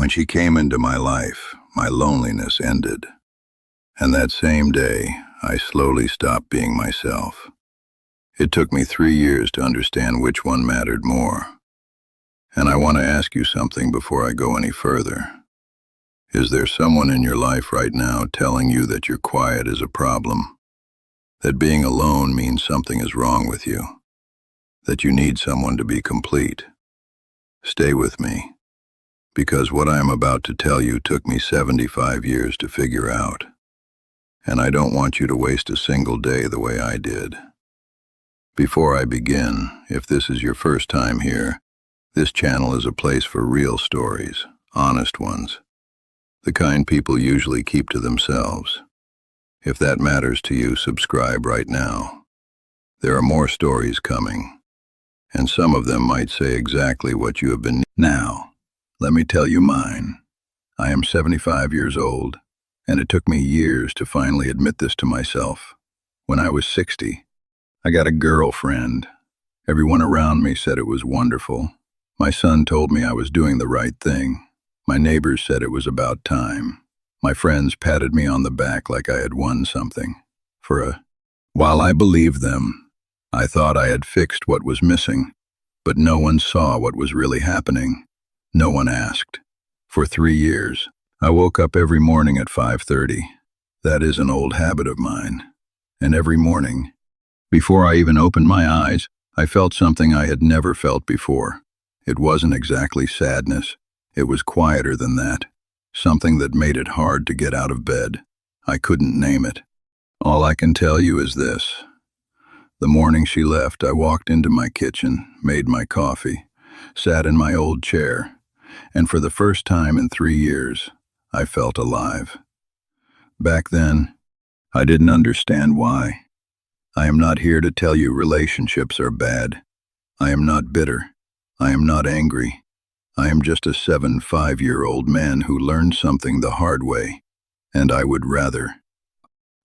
When she came into my life, my loneliness ended. And that same day, I slowly stopped being myself. It took me 3 years to understand which one mattered more. And I want to ask you something before I go any further. Is there someone in your life right now telling you that your quiet is a problem? That being alone means something is wrong with you? That you need someone to be complete? Stay with me, because what I am about to tell you took me 75 years to figure out. And I don't want you to waste a single day the way I did. Before I begin, if this is your first time here, this channel is a place for real stories, honest ones, the kind people usually keep to themselves. If that matters to you, subscribe right now. There are more stories coming, and some of them might say exactly what you have been. Now, let me tell you mine. I am 75 years old, and it took me years to finally admit this to myself. When I was 60, I got a girlfriend. Everyone around me said it was wonderful. My son told me I was doing the right thing. My neighbors said it was about time. My friends patted me on the back like I had won something. While I believed them, I thought I had fixed what was missing, but no one saw what was really happening. No one asked. For 3 years, I woke up every morning at 5:30. That is an old habit of mine. And every morning, before I even opened my eyes, I felt something I had never felt before. It wasn't exactly sadness. It was quieter than that. Something that made it hard to get out of bed. I couldn't name it. All I can tell you is this. The morning she left, I walked into my kitchen, made my coffee, sat in my old chair, and for the first time in 3 years, I felt alive. Back then, I didn't understand why. I am not here to tell you relationships are bad. I am not bitter. I am not angry. I am just a 75-year-old man who learned something the hard way, and I would rather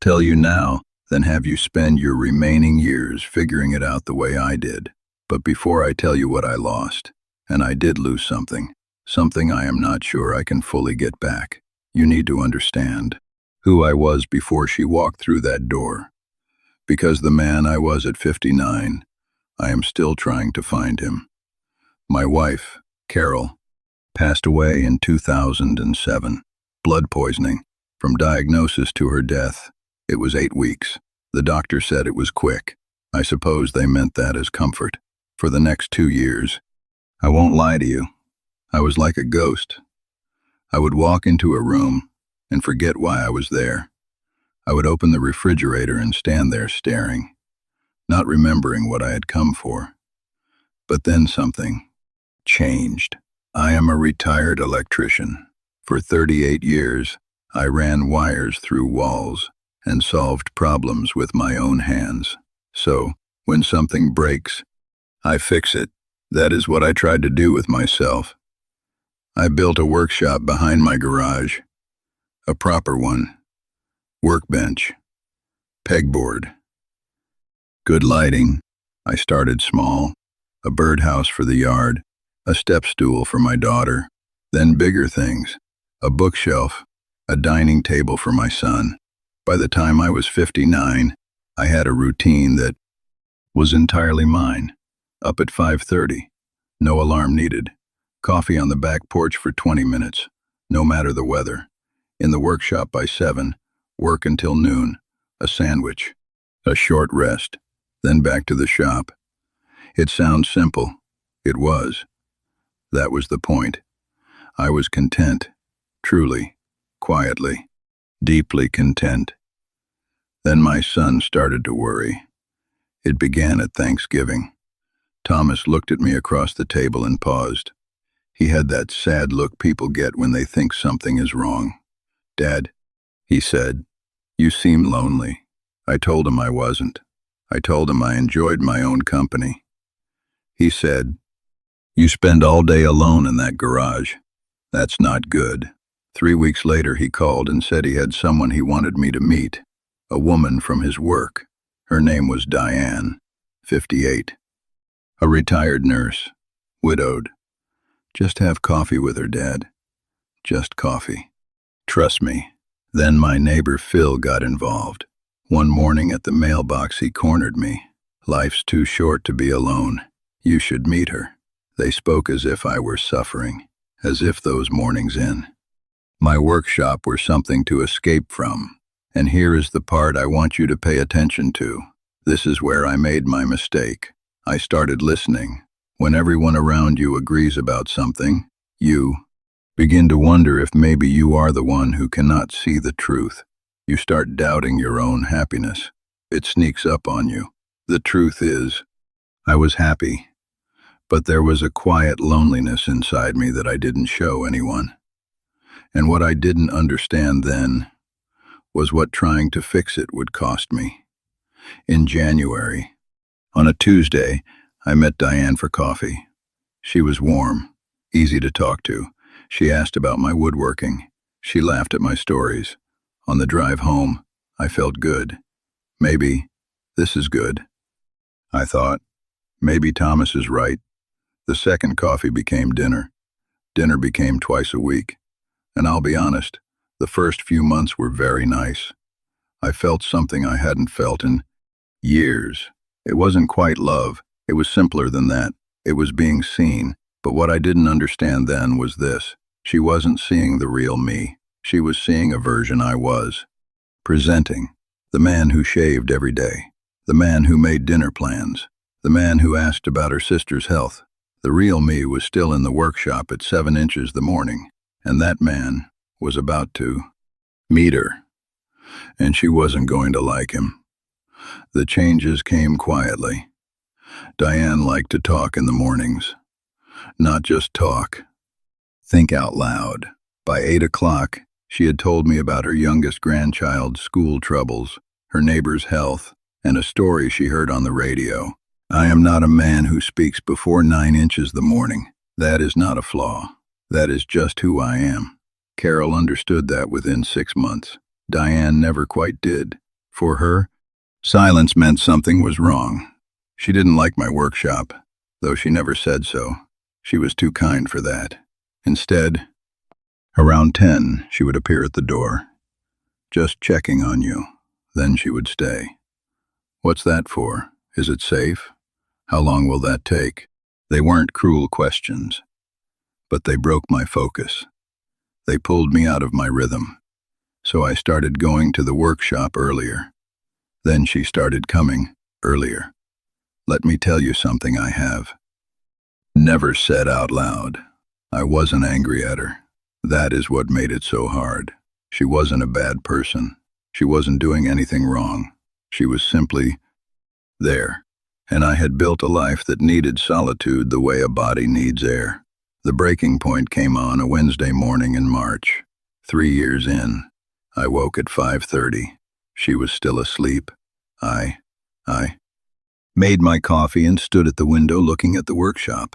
tell you now than have you spend your remaining years figuring it out the way I did. But before I tell you what I lost, and I did lose something I am not sure I can fully get back, you need to understand who I was before she walked through that door. Because the man I was at 59, I am still trying to find him. My wife, Carol, passed away in 2007, blood poisoning. From diagnosis to her death, it was 8 weeks. The doctor said it was quick. I suppose they meant that as comfort. For the next 2 years, I won't lie to you, I was like a ghost. I would walk into a room and forget why I was there. I would open the refrigerator and stand there staring, not remembering what I had come for. But then something changed. I am a retired electrician. For 38 years, I ran wires through walls and solved problems with my own hands. So, when something breaks, I fix it. That is what I tried to do with myself. I built a workshop behind my garage. A proper one. Workbench. Pegboard. Good lighting. I started small. A birdhouse for the yard. A step stool for my daughter. Then bigger things. A bookshelf. A dining table for my son. By the time I was 59, I had a routine that was entirely mine. Up at 5:30. No alarm needed. Coffee on the back porch for 20 minutes, no matter the weather. In the workshop by 7, work until noon, a sandwich, a short rest, then back to the shop. It sounds simple. It was. That was the point. I was content, truly, quietly, deeply content. Then my son started to worry. It began at Thanksgiving. Thomas looked at me across the table and paused. He had that sad look people get when they think something is wrong. "Dad," he said, "you seem lonely." I told him I wasn't. I told him I enjoyed my own company. He said, "You spend all day alone in that garage. That's not good." 3 weeks later, he called and said he had someone he wanted me to meet, a woman from his work. Her name was Diane, 58, a retired nurse, widowed. "Just have coffee with her, Dad." just coffee. Trust me. Then my neighbor Phil got involved. One morning at the mailbox he cornered me. Life's too short to be alone. You should meet her. They spoke as if I were suffering, as if those mornings in my workshop were something to escape from. And here is the part I want you to pay attention to. This is where I made my mistake. I started listening. When everyone around you agrees about something, you begin to wonder if maybe you are the one who cannot see the truth. You start doubting your own happiness. It sneaks up on you. The truth is, I was happy, but there was a quiet loneliness inside me that I didn't show anyone. And what I didn't understand then was what trying to fix it would cost me. In January, on a Tuesday, I met Diane for coffee. She was warm, easy to talk to. She asked about my woodworking. She laughed at my stories. On the drive home, I felt good. Maybe this is good. I thought, maybe Thomas is right. The second coffee became dinner. Dinner became twice a week. And I'll be honest, the first few months were very nice. I felt something I hadn't felt in years. It wasn't quite love. It was simpler than that. It was being seen. But what I didn't understand then was this. She wasn't seeing the real me. She was seeing a version I was. Presenting. The man who shaved every day. The man who made dinner plans. The man who asked about her sister's health. The real me was still in the workshop at 7 inches the morning. And that man was about to meet her. And she wasn't going to like him. The changes came quietly. Diane liked to talk in the mornings. Not just talk. Think out loud. By 8 o'clock, she had told me about her youngest grandchild's school troubles, her neighbor's health, and a story she heard on the radio. I am not a man who speaks before 9 inches the morning. That is not a flaw. That is just who I am. Carol understood that within 6 months. Diane never quite did. For her, silence meant something was wrong. She didn't like my workshop, though she never said so. She was too kind for that. Instead, around 10, she would appear at the door. Just checking on you. Then she would stay. What's that for? Is it safe? How long will that take? They weren't cruel questions, but they broke my focus. They pulled me out of my rhythm. So I started going to the workshop earlier. Then she started coming earlier. Let me tell you something I have never said out loud. I wasn't angry at her. That is what made it so hard. She wasn't a bad person. She wasn't doing anything wrong. She was simply there. And I had built a life that needed solitude the way a body needs air. The breaking point came on a Wednesday morning in March. 3 years in, I woke at 5:30. She was still asleep. I made my coffee and stood at the window looking at the workshop,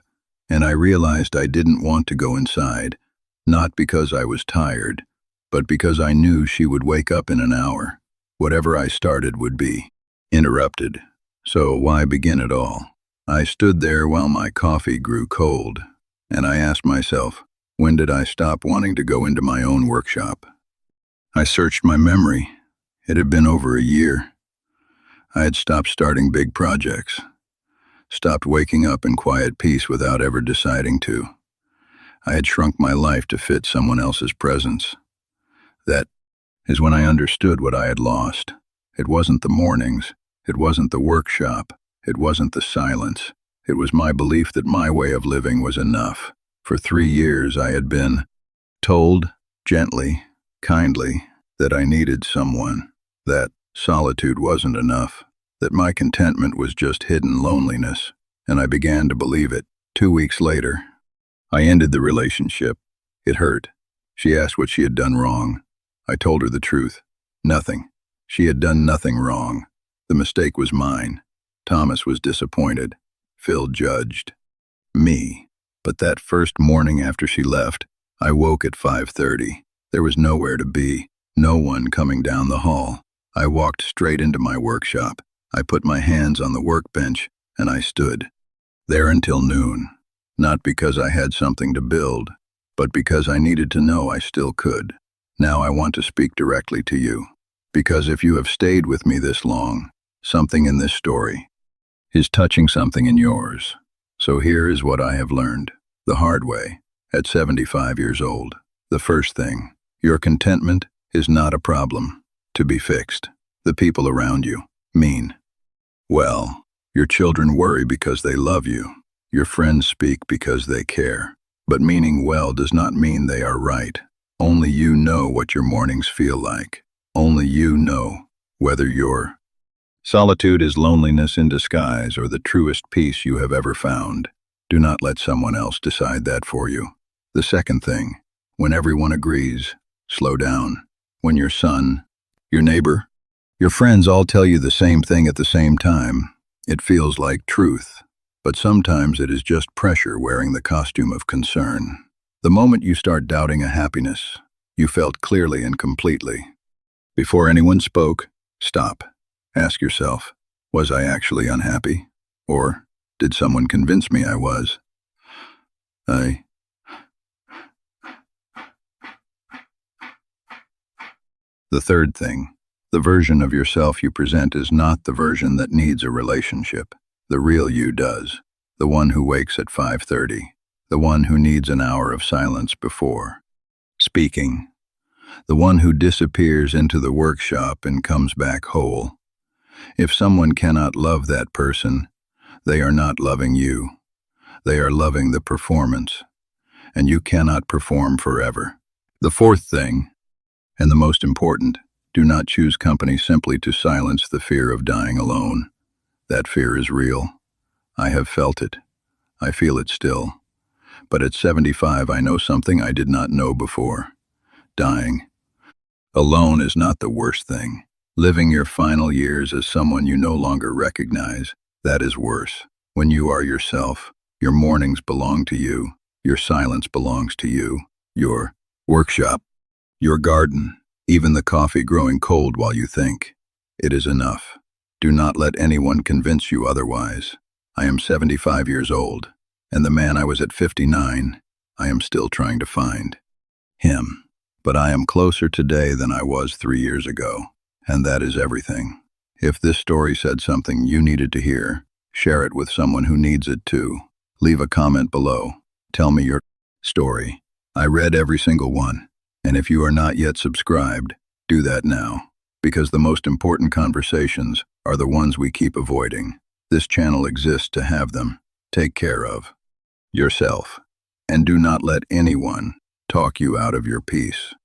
and I realized I didn't want to go inside, not because I was tired, but because I knew she would wake up in an hour. Whatever I started would be interrupted. So why begin at all? I stood there while my coffee grew cold, and I asked myself, when did I stop wanting to go into my own workshop? I searched my memory. It had been over a year. I had stopped starting big projects, stopped waking up in quiet peace without ever deciding to. I had shrunk my life to fit someone else's presence. That is when I understood what I had lost. It wasn't the mornings. It wasn't the workshop. It wasn't the silence. It was my belief that my way of living was enough. For 3 years I had been told, gently, kindly, that I needed someone, that solitude wasn't enough, that my contentment was just hidden loneliness, and I began to believe it. 2 weeks later, I ended the relationship. It hurt. She asked what she had done wrong. I told her the truth. Nothing. She had done nothing wrong. The mistake was mine. Thomas was disappointed. Phil judged me. But that first morning after she left, I woke at 5:30. There was nowhere to be, no one coming down the hall. I walked straight into my workshop. I put my hands on the workbench, and I stood there until noon. Not because I had something to build, but because I needed to know I still could. Now I want to speak directly to you, because if you have stayed with me this long, something in this story is touching something in yours. So here is what I have learned, the hard way, at 75 years old. The first thing, your contentment is not a problem to be fixed. The people around you mean well. Your children worry because they love you. Your friends speak because they care. But meaning well does not mean they are right. Only you know what your mornings feel like. Only you know whether your solitude is loneliness in disguise or the truest peace you have ever found. Do not let someone else decide that for you. The second thing, when everyone agrees, slow down. When your son, your neighbor, your friends all tell you the same thing at the same time, it feels like truth. But sometimes it is just pressure wearing the costume of concern. The moment you start doubting a happiness you felt clearly and completely. Before anyone spoke, stop. Ask yourself, was I actually unhappy? Or did someone convince me I was? The third thing, the version of yourself you present is not the version that needs a relationship. The real you does. The one who wakes at 5:30. The one who needs an hour of silence before speaking. The one who disappears into the workshop and comes back whole. If someone cannot love that person, they are not loving you. They are loving the performance, and you cannot perform forever. The fourth thing, and the most important, do not choose company simply to silence the fear of dying alone. That fear is real. I have felt it. I feel it still. But at 75, I know something I did not know before. Dying alone is not the worst thing. Living your final years as someone you no longer recognize, that is worse. When you are yourself, your mornings belong to you, your silence belongs to you, your workshop, your garden, even the coffee growing cold while you think. It is enough. Do not let anyone convince you otherwise. I am 75 years old, and the man I was at 59, I am still trying to find him. But I am closer today than I was 3 years ago, and that is everything. If this story said something you needed to hear, share it with someone who needs it too. Leave a comment below. Tell me your story. I read every single one, and if you are not yet subscribed, do that now, because the most important conversations are the ones we keep avoiding. This channel exists to have them. Take care of yourself, and do not let anyone talk you out of your peace.